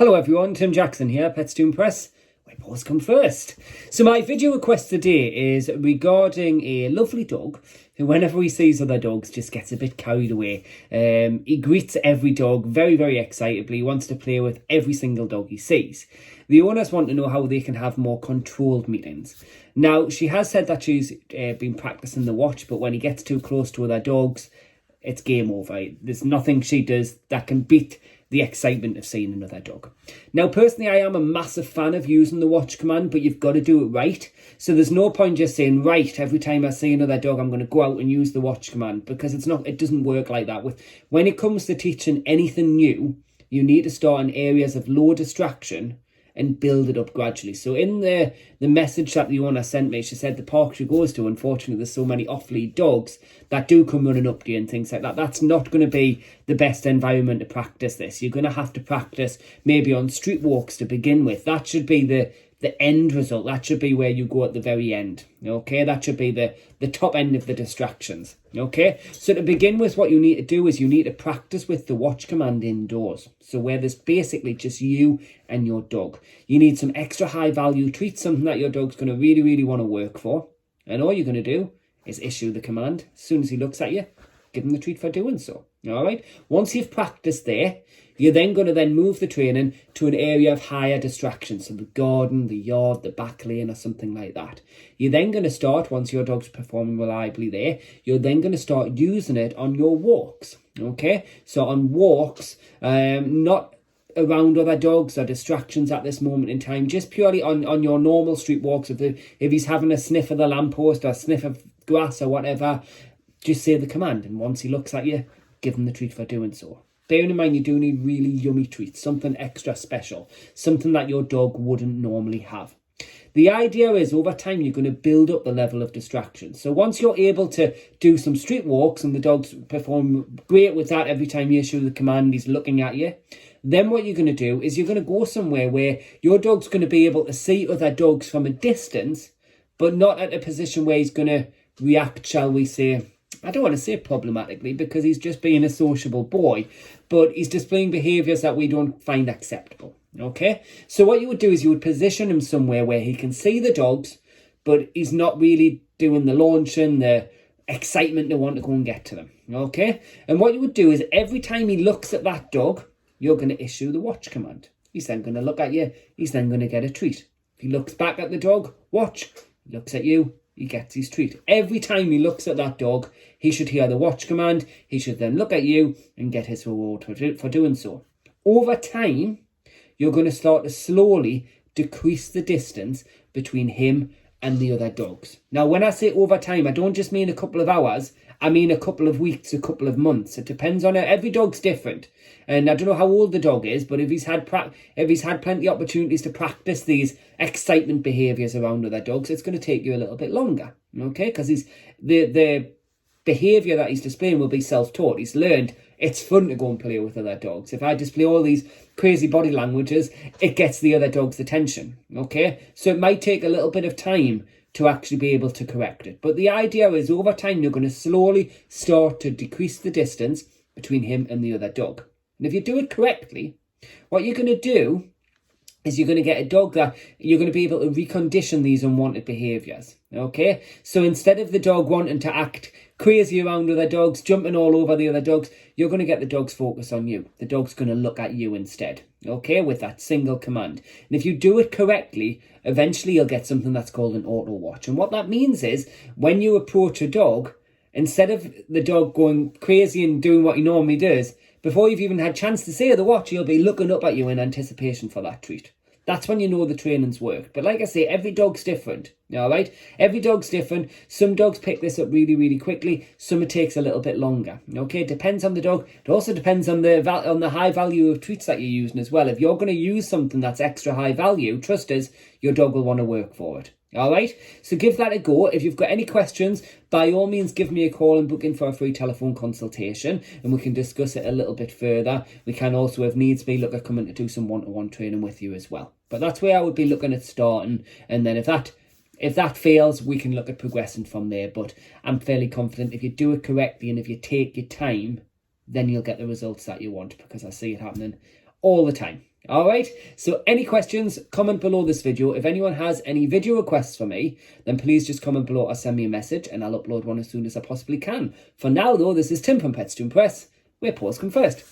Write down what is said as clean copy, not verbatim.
Hello everyone, Tim Jackson here, Pets to Impress, where paws come first. So my video request today is regarding a lovely dog who, whenever he sees other dogs, just gets a bit carried away. He greets every dog very, very excitably. He wants to play with every single dog he sees. The owners want to know how they can have more controlled meetings. Now, she has said that she's been practicing the watch, but when he gets too close to other dogs, it's game over. There's nothing she does that can beat the excitement of seeing another dog. Now, personally, I am a massive fan of using the watch command, but you've got to do it right. So there's no point just saying, right, every time I see another dog, I'm going to go out and use the watch command, because it doesn't work like that. When it comes to teaching anything new, you need to start in areas of low distraction and build it up gradually. So in the message that the owner sent me, she said the park she goes to, unfortunately, there's so many off-lead dogs that do come running up to you and things like that. That's not going to be the best environment to practice this. You're going to have to practice maybe on street walks to begin with. That should be the end result. That should be where you go at the very end. Okay, that should be the top end of the distractions. Okay, so to begin with, what you need to do is you need to practice with the watch command indoors. So where there's basically just you and your dog. You need some extra high value treats, something that your dog's going to really, really want to work for. And all you're going to do is issue the command. As soon as he looks at you, give him the treat for doing so. All right. Once you've practiced there, you're then going to move the training to an area of higher distraction. So the garden, the yard, the back lane or something like that. You're then going to start, once your dog's performing reliably there, you're then going to start using it on your walks. Okay. So on walks, not around other dogs or distractions at this moment in time, just purely on your normal street walks. If he's having a sniff of the lamppost or a sniff of grass or whatever, just say the command, and once he looks at you, give him the treat for doing so. Bearing in mind, you do need really yummy treats, something extra special, something that your dog wouldn't normally have. The idea is, over time, you're going to build up the level of distraction. So once you're able to do some street walks and the dogs perform great with that, every time you issue the command, he's looking at you, then what you're going to do is you're going to go somewhere where your dog's going to be able to see other dogs from a distance, but not at a position where he's going to react, shall we say, I don't want to say problematically, because he's just being a sociable boy, but he's displaying behaviours that we don't find acceptable. Okay, so what you would do is you would position him somewhere where he can see the dogs, but he's not really doing the launching, the excitement to want to go and get to them. Okay, and what you would do is every time he looks at that dog, you're going to issue the watch command. He's then going to look at you. He's then going to get a treat. If he looks back at the dog, watch. He looks at you. He gets his treat. Every time he looks at that dog, he should hear the watch command. He should then look at you and get his reward for doing so. Over time, you're going to start to slowly decrease the distance between him and the other dogs. Now, when I say over time, I don't just mean a couple of hours. I mean a couple of weeks, a couple of months. It depends on it. Every dog's different. And I don't know how old the dog is, but if he's had plenty of opportunities to practice these excitement behaviours around other dogs, it's going to take you a little bit longer. Okay? Because the behaviour that he's displaying will be self-taught. He's learned it's fun to go and play with other dogs. If I display all these crazy body languages, it gets the other dog's attention. Okay? So it might take a little bit of time to actually be able to correct it. But the idea is, over time, you're going to slowly start to decrease the distance between him and the other dog. And if you do it correctly, what you're going to do is you're going to get a dog that you're going to be able to recondition these unwanted behaviours. Okay? So instead of the dog wanting to act crazy around other dogs, jumping all over the other dogs, you're going to get the dog's focus on you. The dog's going to look at you instead. Okay? With that single command. And if you do it correctly, eventually you'll get something that's called an auto watch. And what that means is, when you approach a dog, instead of the dog going crazy and doing what he normally does, before you've even had a chance to say the watch, he'll be looking up at you in anticipation for that treat. That's when you know the training's worked. But like I say, every dog's different. All right? Every dog's different. Some dogs pick this up really, really quickly. Some it takes a little bit longer. Okay? It depends on the dog. It also depends on the high value of treats that you're using as well. If you're going to use something that's extra high value, trust us, your dog will want to work for it. All right, so give that a go. If you've got any questions, by all means, give me a call and book in for a free telephone consultation, and we can discuss it a little bit further. We can also, if needs be, look at coming to do some one-to-one training with you as well. But that's where I would be looking at starting, and then if that fails, we can look at progressing from there. But I'm fairly confident if you do it correctly and if you take your time, then you'll get the results that you want, because I see it happening all the time. All right, so any questions, comment below this video. If anyone has any video requests for me, then please just comment below or send me a message and I'll upload one as soon as I possibly can. For now, though, this is Tim from Pets to Impress, where paws come first.